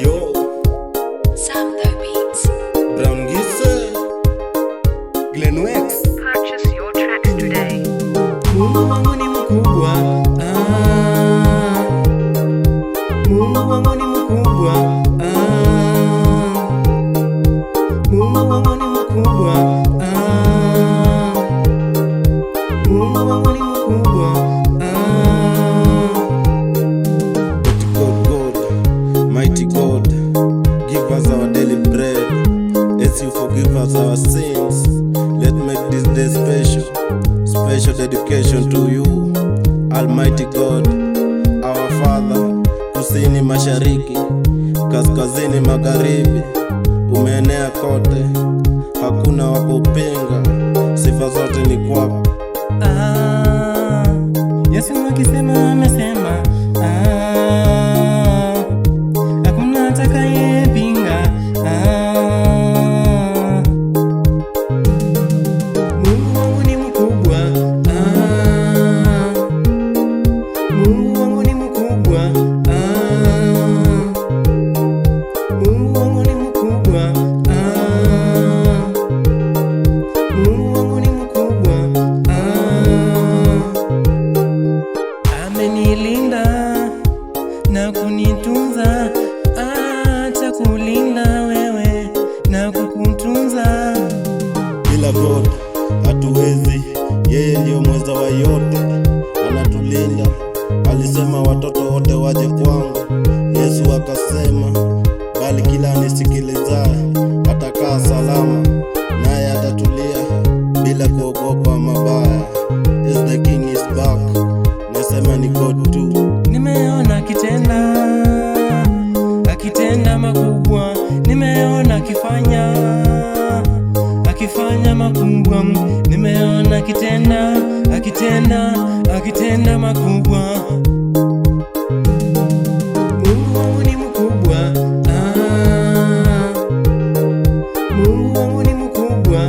Yo, Sam the Beats. Brown Gise, Glen Wex. Purchase your tracks today. Mungu wangu ni mkubwa, Mungu wangu ni mkubwa, Mungu wangu ni mkubwa, Mungu wangu ni mkubwa. Mighty God, give us our daily bread, as you forgive us our sins. Let's make this day special, special dedication to you, Almighty God, our Father. Kusini, mashariki, kaskazini, magharibi, umeenea kote, hakuna wa kupinga, sifa zote ni kwako. Yesu akisema amesema, hakuna atakayepinga. Mungu wangu ni mkubwa, Mungu wangu ni mkubwa, Mungu wangu ni mkubwa, Mungu wangu ni mkubwa. Amenilinda na kunitunza, hata kulinda wewe na kukutunza. Bila God hatuwezi, yeye ndio mweza wa yote, anatulinda. Alisema watoto wote waje kwangu, Yesu akasema, bali kila anisikilizaye atakaa salama, naye atatulia bila kuogopa mabaya. Yes, the King is back, nasema ni God tu. Nimeona akitenda makubwa, nimeona akifanya makubwa, nimeona akitenda makubwa. Mungu wangu ni mkubwa, Mungu wangu ni mkubwa,